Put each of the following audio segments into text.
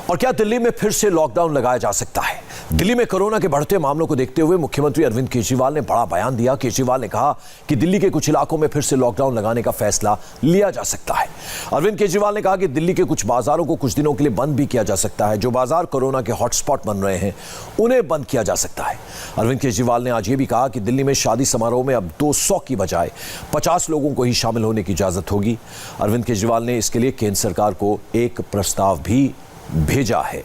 और क्या दिल्ली में फिर से लॉकडाउन लगाया जा सकता है? दिल्ली में कोरोना के बढ़ते मामलों को देखते हुए मुख्यमंत्री अरविंद केजरीवाल ने बड़ा बयान दिया। केजरीवाल ने कहा कि दिल्ली के कुछ इलाकों में फिर से लॉकडाउन लगाने का फैसला लिया जा सकता है। अरविंद केजरीवाल ने कहा कि दिल्ली के कुछ बाजारों को कुछ दिनों के लिए बंद भी किया जा सकता है। जो बाजार कोरोना के हॉटस्पॉट बन रहे हैं उन्हें बंद किया जा सकता है। अरविंद केजरीवाल ने आज ये भी कहा कि दिल्ली में शादी समारोह में अब 200 की बजाय 50 लोगों को ही शामिल होने की इजाजत होगी। अरविंद केजरीवाल ने इसके लिए केंद्र सरकार को एक प्रस्ताव भी भेजा है।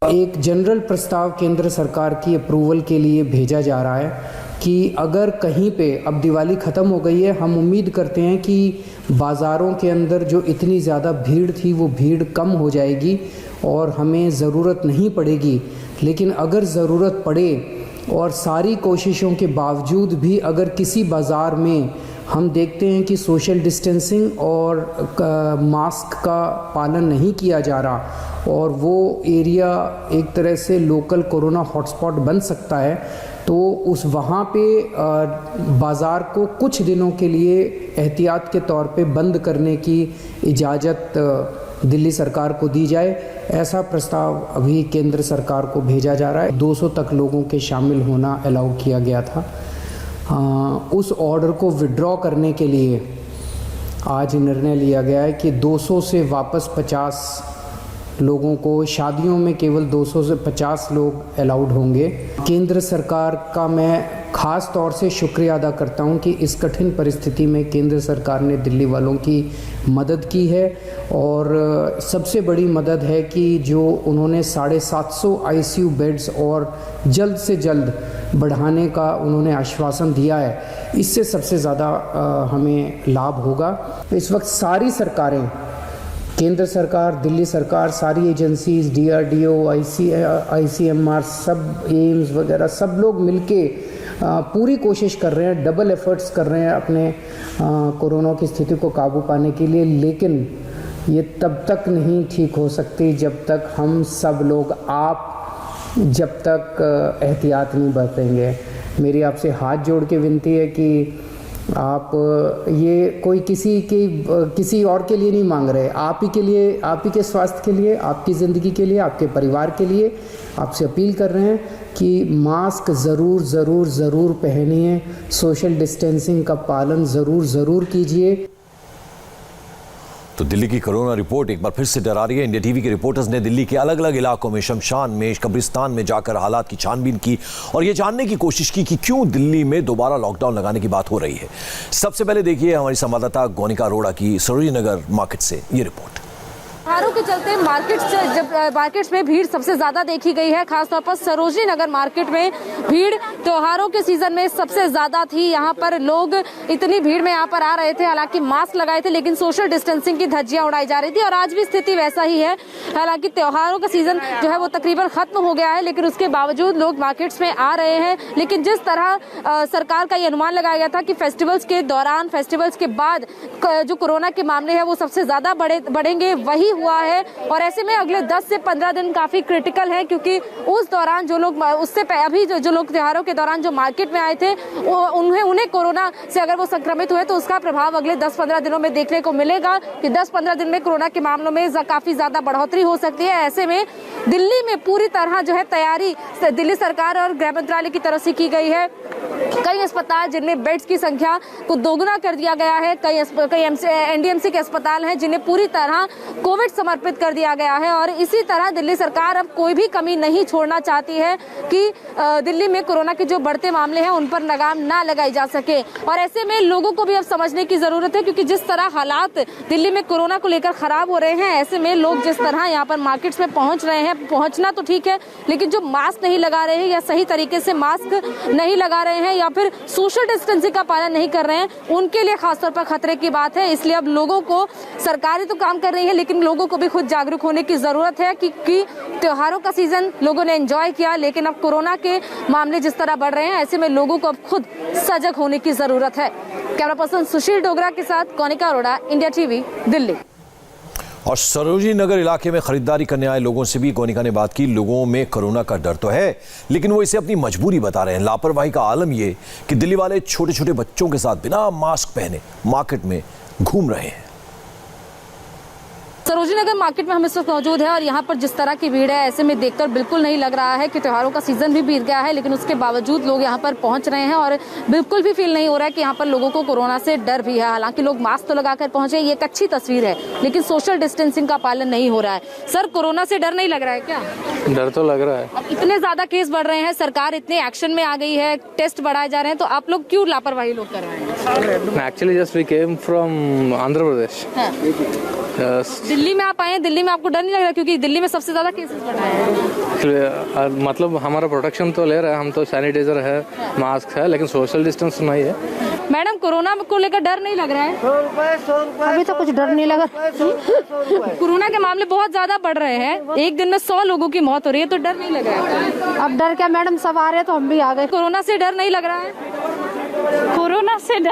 एक जनरल प्रस्ताव केंद्र सरकार की अप्रूवल के लिए भेजा जा रहा है कि अगर कहीं पे अब दिवाली ख़त्म हो गई है, हम उम्मीद करते हैं कि बाज़ारों के अंदर जो इतनी ज़्यादा भीड़ थी वो भीड़ कम हो जाएगी और हमें ज़रूरत नहीं पड़ेगी। लेकिन अगर ज़रूरत पड़े और सारी कोशिशों के बावजूद भी अगर किसी बाज़ार में हम देखते हैं कि सोशल डिस्टेंसिंग और मास्क का पालन नहीं किया जा रहा और वो एरिया एक तरह से लोकल कोरोना हॉटस्पॉट बन सकता है, तो उस वहाँ पे बाज़ार को कुछ दिनों के लिए एहतियात के तौर पे बंद करने की इजाज़त दिल्ली सरकार को दी जाए। ऐसा प्रस्ताव अभी केंद्र सरकार को भेजा जा रहा है। 200 तक लोगों के शामिल होना अलाउ किया गया था। उस ऑर्डर को विड्रॉ करने के लिए आज निर्णय लिया गया है कि 200 से वापस 50 लोगों को, शादियों में केवल 200 से 50 लोग अलाउड होंगे। केंद्र सरकार का मैं ख़ास तौर से शुक्रिया अदा करता हूं कि इस कठिन परिस्थिति में केंद्र सरकार ने दिल्ली वालों की मदद की है और सबसे बड़ी मदद है कि जो उन्होंने 750 ICU बेड्स और जल्द से जल्द बढ़ाने का उन्होंने आश्वासन दिया है। इससे सबसे ज़्यादा हमें लाभ होगा। इस वक्त सारी सरकारें, केंद्र सरकार, दिल्ली सरकार, सारी एजेंसीज, DRDO, ICMR, सब एम्स वगैरह सब लोग मिलके पूरी कोशिश कर रहे हैं, डबल एफर्ट्स कर रहे हैं अपने कोरोना की स्थिति को काबू पाने के लिए। लेकिन ये तब तक नहीं ठीक हो सकती जब तक हम सब लोग जब तक एहतियात नहीं बरतेंगे। मेरी आपसे हाथ जोड़ के विनती है कि आप ये कोई किसी और के लिए नहीं मांग रहे, आप ही के लिए, आप ही के स्वास्थ्य के लिए, आपकी ज़िंदगी के लिए, आपके परिवार के लिए आपसे अपील कर रहे हैं कि मास्क ज़रूर पहनिए, सोशल डिस्टेंसिंग का पालन ज़रूर कीजिए। तो दिल्ली की कोरोना रिपोर्ट एक बार फिर से डरा रही है। इंडिया टीवी के रिपोर्टर्स ने दिल्ली के अलग अलग इलाकों में, शमशान में, कब्रिस्तान में जाकर हालात की छानबीन की और ये जानने की कोशिश की कि क्यों दिल्ली में दोबारा लॉकडाउन लगाने की बात हो रही है। सबसे पहले देखिए हमारी संवाददाता गोनिका अरोड़ा की सरोजिनी नगर मार्केट से ये रिपोर्ट। त्योहारों के चलते मार्केट्स में भीड़ सबसे ज्यादा देखी गई है। खासतौर पर सरोजिनी नगर मार्केट में भीड़ त्योहारों के सीजन में सबसे ज्यादा थी। यहाँ पर लोग इतनी भीड़ में यहाँ पर आ रहे थे, हालांकि मास्क लगाए थे लेकिन सोशल डिस्टेंसिंग की धज्जियां उड़ाई जा रही थी और आज भी स्थिति वैसा ही है। हालांकि त्योहारों का सीजन जो है वो तकरीबन खत्म हो गया है, लेकिन उसके बावजूद लोग मार्केट्स में आ रहे हैं। लेकिन जिस तरह सरकार का ये अनुमान लगाया गया था कि फेस्टिवल्स के दौरान, फेस्टिवल्स के बाद जो कोरोना के मामले हैं वो सबसे ज्यादा बढ़ेंगे, वही हुआ है। और ऐसे में अगले 10 से 15 दिन काफी क्रिटिकल है, क्योंकि उस दौरान जो लोग अभी जो लोग त्योहारों के दौरान जो मार्केट में आए थे उन्हें कोरोना से अगर वो संक्रमित हुए तो उसका प्रभाव अगले 10-15 दिनों में देखने को मिलेगा कि 10-15 दिन में कोरोना के मामलों में काफी ज्यादा बढ़ोतरी हो सकती है। ऐसे में दिल्ली में पूरी तरह जो है तैयारी दिल्ली सरकार और गृह मंत्रालय की तरफ से की गई है। कई अस्पताल जिनमें बेड्स की संख्या को दोगुना कर दिया गया है, कई NDMC के अस्पताल हैं जिन्हें पूरी तरह कोविड समर्पित कर दिया गया है। और इसी तरह दिल्ली सरकार अब कोई भी कमी नहीं छोड़ना चाहती है कि दिल्ली में कोरोना के जो बढ़ते मामले हैं उन पर लगाम ना लगाई जा सके। और ऐसे में लोगों को भी अब समझने की जरूरत है, क्योंकि जिस तरह हालात दिल्ली में कोरोना को लेकर खराब हो रहे हैं, ऐसे में लोग जिस तरह यहाँ पर मार्केट्स में पहुंच रहे हैं, पहुंचना तो ठीक है, लेकिन जो मास्क नहीं लगा रहे हैं या सही तरीके से मास्क नहीं लगा रहे हैं या फिर सोशल डिस्टेंसिंग का पालन नहीं कर रहे हैं, उनके लिए खासतौर पर खतरे की बात है। इसलिए अब लोगों को, सरकारें तो काम कर रही है लेकिन लोगों को भी खुद जागरूक होने की जरूरत है कि त्योहारों का सीजन लोगों ने एंजॉय किया, लेकिन अब कोरोना के मामले जिस तरह बढ़ रहे हैं, ऐसे में लोगों को अब खुद सजग होने की जरूरत है। कैमरा पर्सन सुशील डोगरा के साथ गोनिका अरोड़ा, इंडिया टीवी, दिल्ली। और सरोजिनी नगर इलाके में खरीदारी करने आए लोगों से भी गोनिका ने बात की। लोगों में कोरोना का डर तो है, लेकिन वो इसे अपनी मजबूरी बता रहे हैं। लापरवाही का आलम ये कि दिल्ली वाले छोटे छोटे बच्चों के साथ बिना मास्क पहने मार्केट में घूम रहे हैं। सरोजिनी नगर मार्केट में हम इस वक्त मौजूद है और यहाँ पर जिस तरह की भीड़ है ऐसे में देखकर बिल्कुल नहीं लग रहा है कि त्योहारों का सीजन भी बीत गया है, लेकिन उसके बावजूद लोग यहाँ पर पहुंच रहे हैं और बिल्कुल भी फील नहीं हो रहा है कि यहाँ पर लोगों को कोरोना से डर भी है। हालांकि लोग मास्क तो लगाकर पहुंचे, ये एक अच्छी तस्वीर है, लेकिन सोशल डिस्टेंसिंग का पालन नहीं हो रहा है। सर, कोरोना से डर नहीं लग रहा है क्या? डर तो लग रहा है। अब इतने ज्यादा केस बढ़ रहे हैं, सरकार इतने एक्शन में आ गई है, टेस्ट बढ़ाए जा रहे हैं, तो आप लोग क्यों लापरवाही लोग कर रहे हैं? Actually just we came from Andhra Pradesh. Delhi में आप आए हैं, दिल्ली में आपको डर नहीं लग रहा? क्योंकि दिल्ली में सबसे ज्यादा केसेस बढ़ रहे हैं। मतलब हमारा प्रोटेक्शन तो ले रहा है, हम तो सैनिटाइजर है, मास्क है, लेकिन सोशल डिस्टेंस नहीं है। मैडम, कोरोना को लेकर डर नहीं लग रहा है? 100 अभी तो कुछ डर नहीं लगा। कोरोना के मामले बहुत ज्यादा बढ़ रहे हैं, एक दिन में 100 लोगों की मौत हो रही है, तो डर नहीं लग रहा है? अब डर क्या मैडम, सब आ रहे हैं तो हम भी आ गए। कोरोना से डर नहीं लग रहा है? कोरोना से डर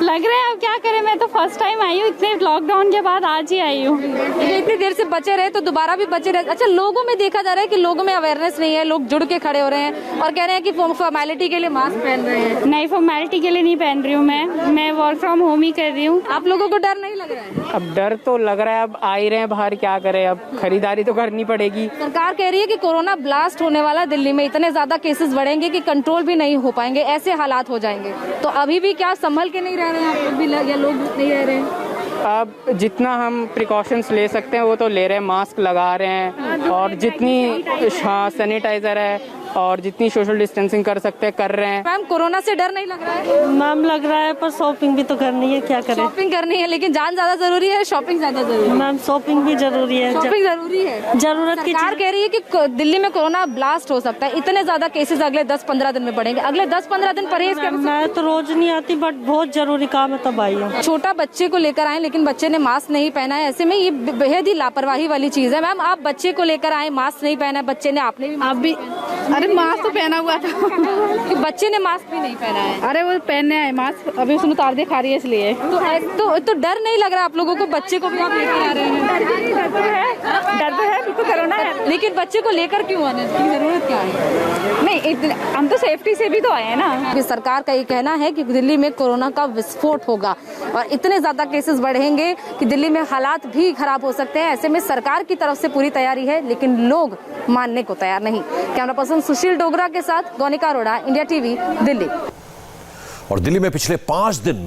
लग रहा है, अब क्या करें। मैं तो फर्स्ट टाइम आई हूँ, इतने लॉकडाउन के बाद आज ही आई हूँ। इतनी देर से बचे रहे तो दोबारा भी बचे रहे। अच्छा, लोगों में देखा जा रहा है कि लोगों में अवेयरनेस नहीं है, लोग जुड़ के खड़े हो रहे हैं और कह रहे हैं कि फॉर्मेलिटी के लिए मास्क पहन रहे हैं। नहीं, फॉर्मेलिटी के लिए नहीं पहन रही हूँ मैं वर्क फ्रॉम होम ही कर रही हूँ। आप लोगों को डर नहीं लग रहा है? अब डर तो लग रहा है, अब आ ही रहे हैं बाहर, क्या करें, अब खरीदारी तो करनी पड़ेगी। सरकार कह रही है कि कोरोना ब्लास्ट होने वाला, दिल्ली में इतने ज्यादा केसेस बढ़ेंगे कि कंट्रोल भी नहीं हो पाएंगे, ऐसे हालात हो जाएंगे। तो अभी भी क्या संभल के नहीं रह रहे हैं आप लोग भी, या लोग नहीं रह रहे हैं? अब जितना हम प्रिकॉशंस ले सकते हैं वो तो ले रहे हैं, मास्क लगा रहे हैं और जितनी सैनिटाइजर है और जितनी सोशल डिस्टेंसिंग कर सकते हैं कर रहे हैं। मैम, कोरोना से डर नहीं लग रहा है? मैम लग रहा है, पर शॉपिंग भी तो करनी है, क्या करें। शॉपिंग करनी है, लेकिन जान ज्यादा जरूरी है, शॉपिंग ज्यादा जरूरी है? मैम शॉपिंग भी जरूरी है, शॉपिंग जरूरी है। जरूरत की सरकार कह रही है कि दिल्ली में कोरोना ब्लास्ट हो सकता है, इतने ज्यादा केसेस अगले 10-15 दिन में बढ़ेंगे। अगले 10-15 दिन परहेज कर। मैं तो रोज नहीं आती, बट बहुत जरूरी काम है तब आई हूँ। छोटा बच्चे को लेकर आए, लेकिन बच्चे ने मास्क नहीं पहना है, ऐसे में ये बेहद ही लापरवाही वाली चीज है। मैम, आप बच्चे को लेकर आए, मास्क नहीं पहना है बच्चे ने, आपने भी? आप भी? अरे मास्क तो पहना हुआ था। कि बच्चे ने मास्क भी नहीं पहना है। अरे वो पहनने आए मास्क, अभी उसने उतार दे खा रही है इसलिए। तो डर नहीं लग रहा आप लोगों को? बच्चे को भी आप लेकर आ रहे हैं? डर तो है, बिल्कुल कोरोना है, लेकिन बच्चे को लेकर क्यों आने की जरूरत क्या है? नहीं हम तो सेफ्टी से भी तो आए हैं ना। सरकार का ये कहना है कि दिल्ली में कोरोना का विस्फोट होगा और इतने ज्यादा केसेस बढ़ेंगे कि दिल्ली में हालात भी खराब हो सकते हैं। ऐसे में सरकार की तरफ से पूरी तैयारी है, लेकिन लोग मानने को तैयार नहीं। कैमरा पर्सन सुशील डोगरा के साथ गौनिका अरोड़ा, इंडिया टीवी, दिल्ली। और दिल्ली में पिछले 5 दिन